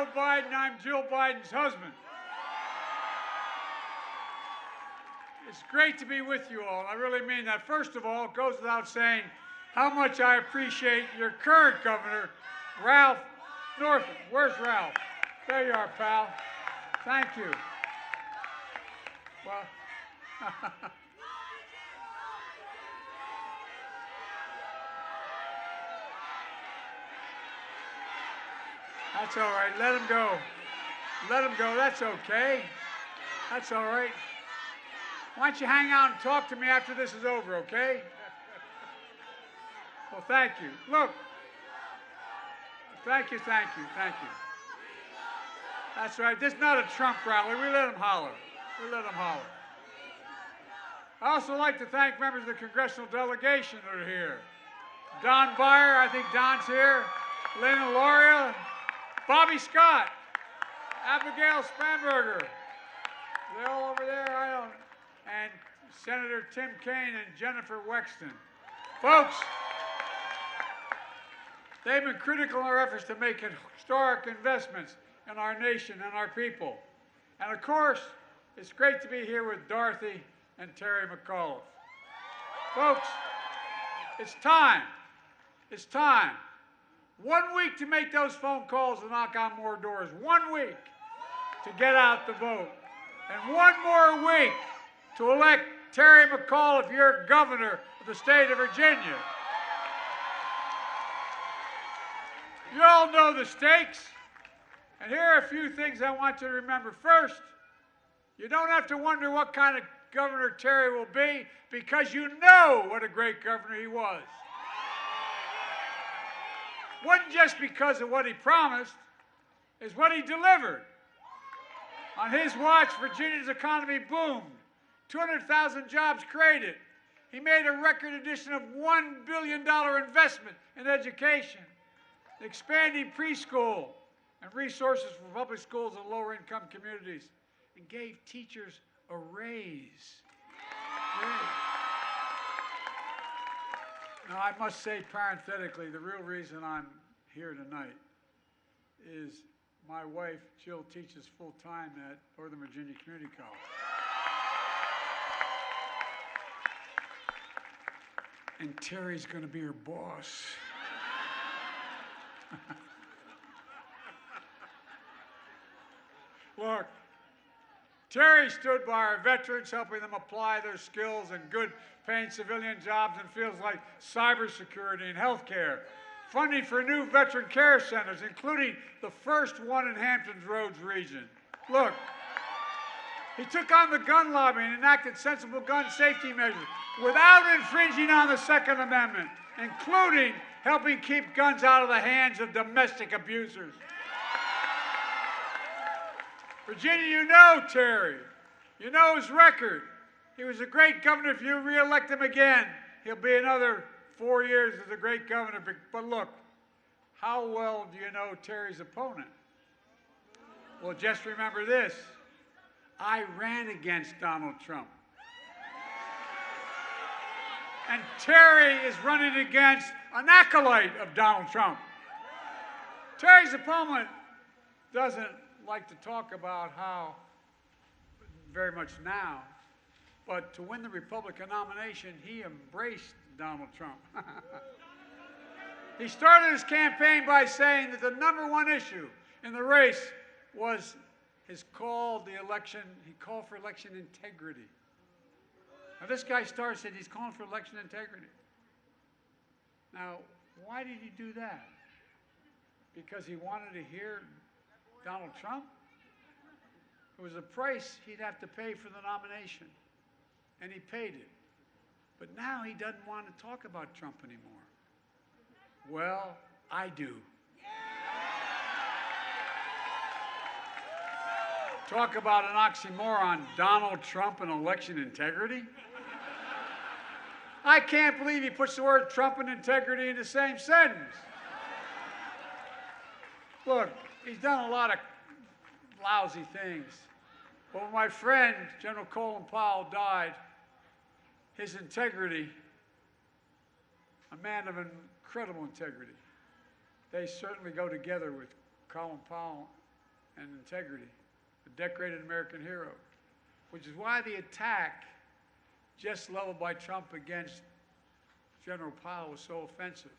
Joe Biden. I'm Jill Biden's husband. It's great to be with you all. I really mean that. First of all, it goes without saying how much I appreciate your current governor, Ralph Northam. Where's Ralph? There you are, pal. Thank you. Well, that's all right. Let him go. Let him go. That's okay. That's all right. Why don't you hang out and talk to me after this is over, okay? Well, thank you. Look. Thank you, thank you, thank you. That's right. This is not a Trump rally. We let him holler. We let him holler. I also like to thank members of the congressional delegation that are here. Don Beyer, I think Don's here. Lena Loria, Bobby Scott, Abigail Spanberger. They're all over there. I don't. And Senator Tim Kaine and Jennifer Wexton. Folks, they've been critical in our efforts to make historic investments in our nation and our people. And of course, it's great to be here with Dorothy and Terry McAuliffe. Folks, it's time. It's time. 1 week to make those phone calls and knock on more doors. 1 week to get out the vote. And 1 more week to elect Terry McAuliffe, your governor of the state of Virginia. You all know the stakes. And here are a few things I want you to remember. First, you don't have to wonder what kind of governor Terry will be, because you know what a great governor he was. Wasn't just because of what he promised, it's what he delivered. On his watch, Virginia's economy boomed. 200,000 jobs created. He made a record addition of $1 billion investment in education, expanding preschool and resources for public schools in lower-income communities, and gave teachers a raise. Now, I must say parenthetically, the real reason I'm here tonight is my wife, Jill, teaches full-time at Northern Virginia Community College. And Terry's going to be her boss. Look, Terry stood by our veterans, helping them apply their skills in good-paying civilian jobs in fields like cybersecurity and healthcare, funding for new veteran care centers, including the first one in Hamptons Roads region. Look, he took on the gun lobby and enacted sensible gun safety measures without infringing on the Second Amendment, including helping keep guns out of the hands of domestic abusers. Virginia, you know Terry. You know his record. He was a great governor. If you re-elect him again, he'll be another 4 years as a great governor. But look, how well do you know Terry's opponent? Well, just remember this. I ran against Donald Trump. And Terry is running against an acolyte of Donald Trump. Terry's opponent doesn't like to talk about how, very much now, but to win the Republican nomination, he embraced Donald Trump. He started his campaign by saying that the #1 issue in the race was he called for election integrity. Now this guy said he's calling for election integrity. Now, why did he do that? Because he wanted to hear Donald Trump? It was a price he'd have to pay for the nomination, and he paid it. But now he doesn't want to talk about Trump anymore. Well, I do. Talk about an oxymoron, Donald Trump and election integrity. I can't believe he puts the word Trump and integrity in the same sentence. Look, he's done a lot of lousy things. But when my friend, General Colin Powell, died, his integrity, a man of incredible integrity, they certainly go together with Colin Powell and integrity, a decorated American hero, which is why the attack just leveled by Trump against General Powell was so offensive.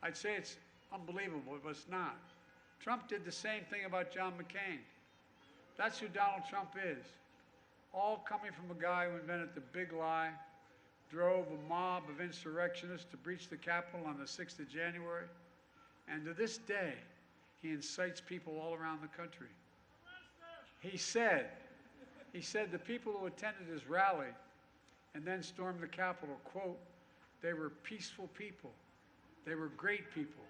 I'd say it's unbelievable, but it's not. Trump did the same thing about John McCain. That's who Donald Trump is. All coming from a guy who invented the big lie, drove a mob of insurrectionists to breach the Capitol on the 6th of January, and to this day, he incites people all around the country. He said the people who attended his rally and then stormed the Capitol, quote, they were peaceful people. They were great people.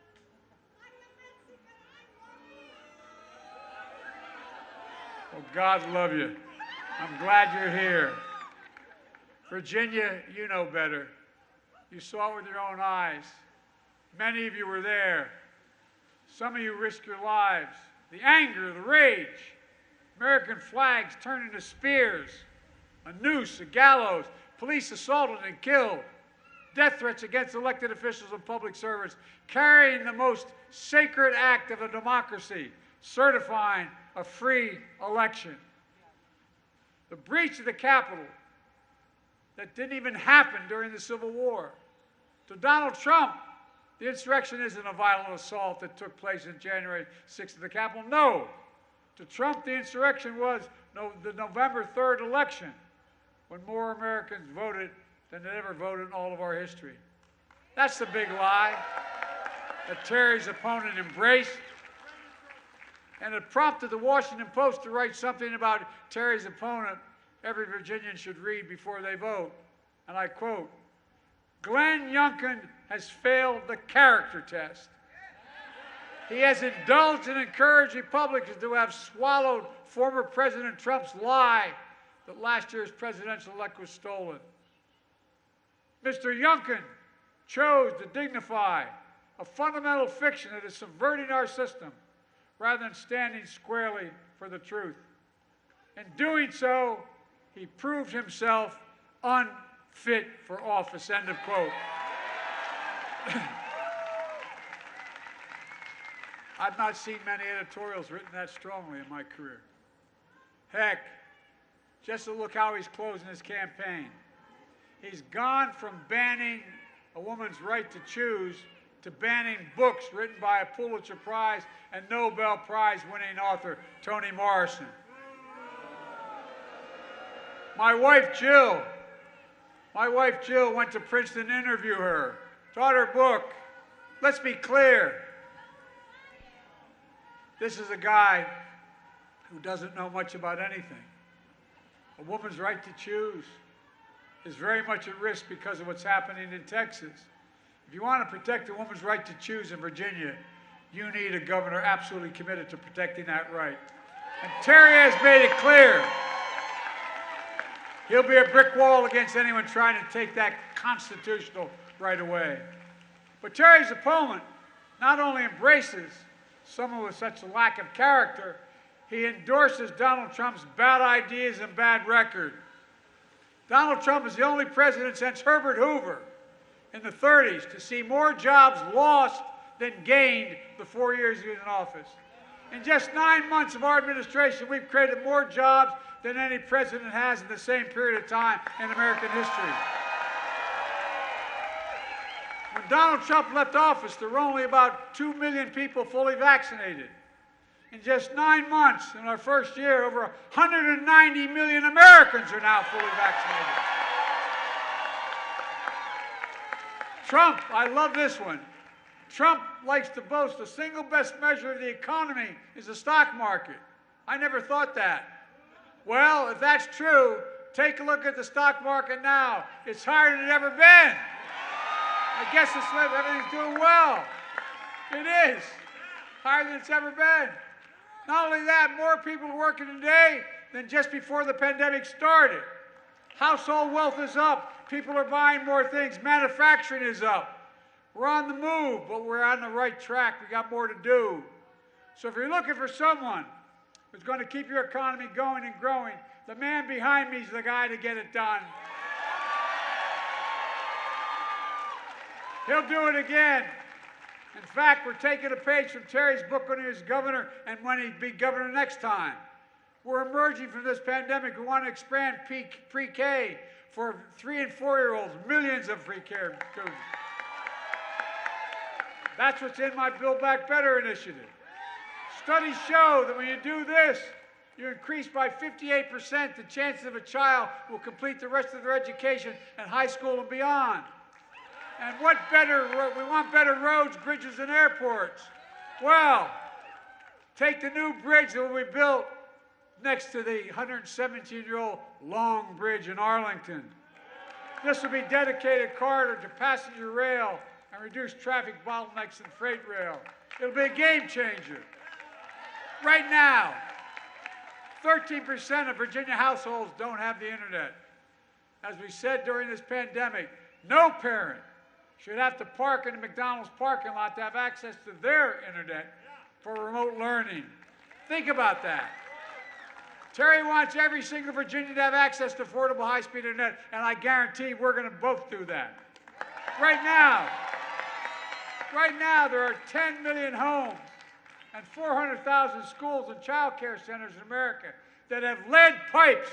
Well, God love you. I'm glad you're here. Virginia, you know better. You saw it with your own eyes. Many of you were there. Some of you risked your lives. The anger, the rage, American flags turned into spears, a noose, a gallows, police assaulted and killed, death threats against elected officials and public servants, carrying the most sacred act of a democracy, certifying a free election. The breach of the Capitol that didn't even happen during the Civil War. To Donald Trump, the insurrection isn't a violent assault that took place on January 6th at the Capitol. No. To Trump, the insurrection was the November 3rd election, when more Americans voted than had ever voted in all of our history. That's the big lie that Terry's opponent embraced. And it prompted the Washington Post to write something about Terry's opponent every Virginian should read before they vote. And I quote, Glenn Youngkin has failed the character test. He has indulged and encouraged Republicans to have swallowed former President Trump's lie that last year's presidential elect was stolen. Mr. Youngkin chose to dignify a fundamental fiction that is subverting our system rather than standing squarely for the truth. In doing so, he proved himself unfit for office, end of quote. I've not seen many editorials written that strongly in my career. Heck, just to look how he's closing his campaign. He's gone from banning a woman's right to choose to banning books written by a Pulitzer Prize and Nobel Prize winning author, Toni Morrison. My wife Jill went to Princeton to interview her, taught her book. Let's be clear. This is a guy who doesn't know much about anything. A woman's right to choose is very much at risk because of what's happening in Texas. If you want to protect a woman's right to choose in Virginia, you need a governor absolutely committed to protecting that right. And Terry has made it clear. He'll be a brick wall against anyone trying to take that constitutional right away. But Terry's opponent not only embraces someone with such a lack of character, he endorses Donald Trump's bad ideas and bad record. Donald Trump is the only president since Herbert Hoover in the 30s to see more jobs lost than gained the 4 years he was in office. In just 9 months of our administration, we've created more jobs than any president has in the same period of time in American history. When Donald Trump left office, there were only about 2 million people fully vaccinated. In just 9 months, in our first year, over 190 million Americans are now fully vaccinated. Trump, I love this one. Trump likes to boast the single best measure of the economy is the stock market. I never thought that. Well, if that's true, take a look at the stock market now. It's higher than it's ever been. I guess everything's doing well. It is. Higher than it's ever been. Not only that, more people are working today than just before the pandemic started. Household wealth is up. People are buying more things. Manufacturing is up. We're on the move, but we're on the right track. We got more to do. So if you're looking for someone who's going to keep your economy going and growing, the man behind me is the guy to get it done. He'll do it again. In fact, we're taking a page from Terry's book when he was governor and when he'd be governor next time. We're emerging from this pandemic. We want to expand pre-K for 3- and 4-year-olds, millions of free care students. That's what's in my Build Back Better initiative. Studies show that when you do this, you increase by 58% the chances of a child will complete the rest of their education in high school and beyond. And what better, we want better roads, bridges, and airports. Well, take the new bridge that will be built next to the 117-year-old Long Bridge in Arlington. This will be a dedicated corridor to passenger rail and reduce traffic bottlenecks in freight rail. It'll be a game changer. Right now, 13% of Virginia households don't have the internet. As we said during this pandemic, no parent should have to park in a McDonald's parking lot to have access to their internet for remote learning. Think about that. Terry wants every single Virginian to have access to affordable high-speed internet, and I guarantee we're going to both do that. Right now, there are 10 million homes and 400,000 schools and child care centers in America that have lead pipes,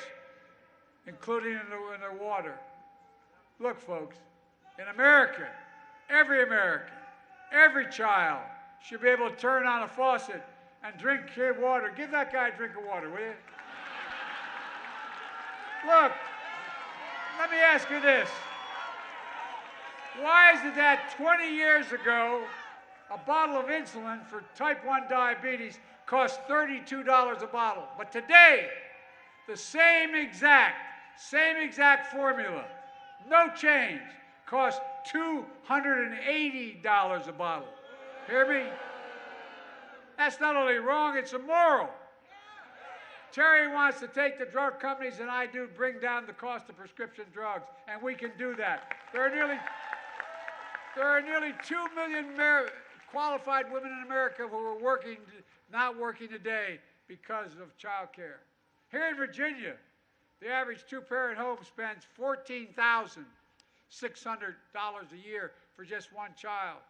including in their water. Look, folks, in America, every child should be able to turn on a faucet and drink clear water. Give that guy a drink of water, will you? Look, let me ask you this. Why is it that 20 years ago, a bottle of insulin for type 1 diabetes cost $32 a bottle? But today, the same exact formula, no change, costs $280 a bottle. Hear me? That's not only wrong, it's immoral. Terry wants to take the drug companies, and I do, bring down the cost of prescription drugs, and we can do that. There are nearly 2 million qualified women in America who are not working today because of child care. Here in Virginia, the average two-parent home spends $14,600 a year for just one child.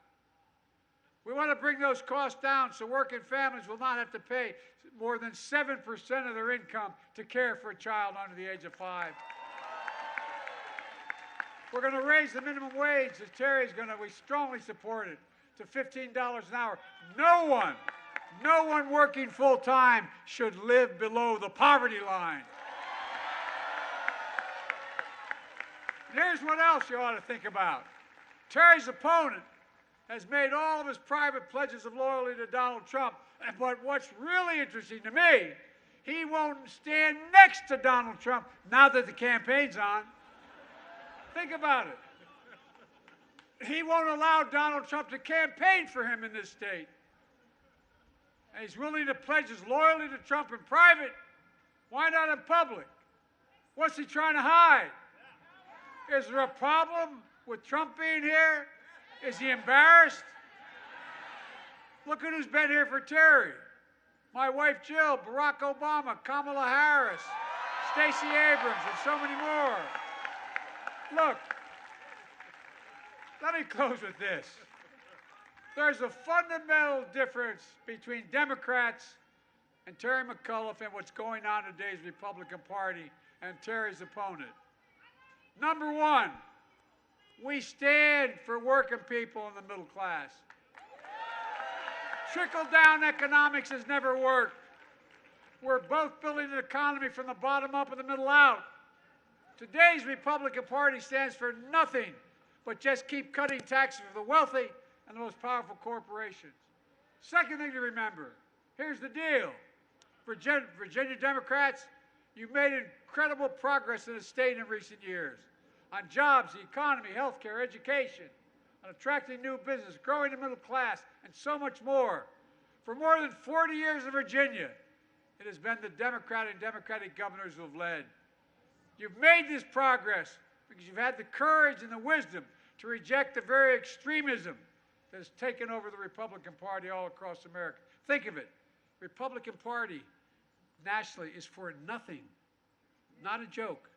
We want to bring those costs down so working families will not have to pay more than 7% of their income to care for a child under the age of 5. We're going to raise the minimum wage that Terry's going to, we strongly support it, to $15 an hour. No one working full-time should live below the poverty line. Here's what else you ought to think about. Terry's opponent has made all of his private pledges of loyalty to Donald Trump, but what's really interesting to me, he won't stand next to Donald Trump now that the campaign's on. Think about it. He won't allow Donald Trump to campaign for him in this state. And he's willing to pledge his loyalty to Trump in private. Why not in public? What's he trying to hide? Is there a problem with Trump being here? Is he embarrassed? Look at who's been here for Terry. My wife Jill, Barack Obama, Kamala Harris, Stacey Abrams, and so many more. Look, let me close with this. There's a fundamental difference between Democrats and Terry McAuliffe and what's going on in today's Republican Party and Terry's opponent. Number one, we stand for working people in the middle class. Trickle-down economics has never worked. We're both building an economy from the bottom up and the middle out. Today's Republican Party stands for nothing but just keep cutting taxes for the wealthy and the most powerful corporations. Second thing to remember, here's the deal. Virginia Democrats, you've made incredible progress in the state in recent years on jobs, the economy, health care, education, on attracting new business, growing the middle class, and so much more. For more than 40 years in Virginia, it has been the Democrat and Democratic governors who have led. You've made this progress because you've had the courage and the wisdom to reject the very extremism that has taken over the Republican Party all across America. Think of it. The Republican Party nationally is for nothing. Not a joke.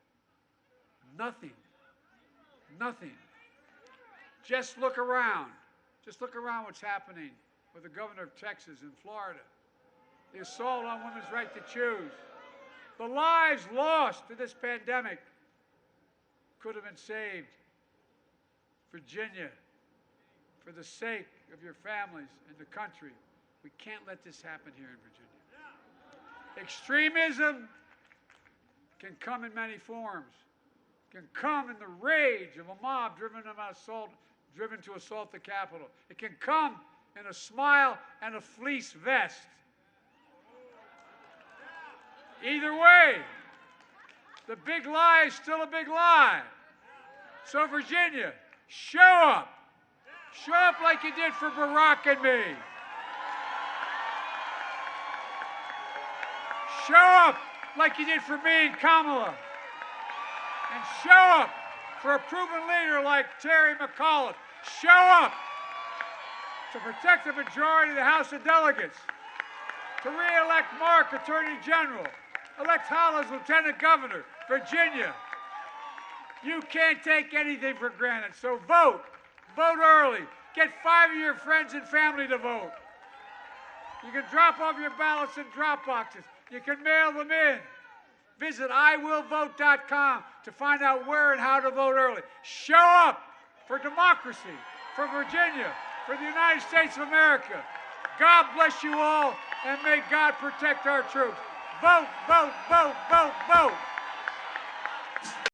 Nothing. Nothing. Just look around. Just look around what's happening with the governor of Texas and Florida. The assault on women's right to choose. The lives lost to this pandemic could have been saved. Virginia, for the sake of your families and the country, we can't let this happen here in Virginia. Extremism can come in many forms. It can come in the rage of a mob driven to assault the Capitol. It can come in a smile and a fleece vest. Either way, the big lie is still a big lie. So Virginia, show up. Show up like you did for Barack and me. Show up like you did for me and Kamala. And show up for a proven leader like Terry McAuliffe. Show up to protect the majority of the House of Delegates, to re-elect Mark Attorney General, elect Hollis Lieutenant Governor, Virginia. You can't take anything for granted, so vote. Vote early. Get 5 of your friends and family to vote. You can drop off your ballots in drop boxes. You can mail them in. Visit iwillvote.com to find out where and how to vote early. Show up for democracy, for Virginia, for the United States of America. God bless you all, and may God protect our troops. Vote, vote, vote, vote, vote.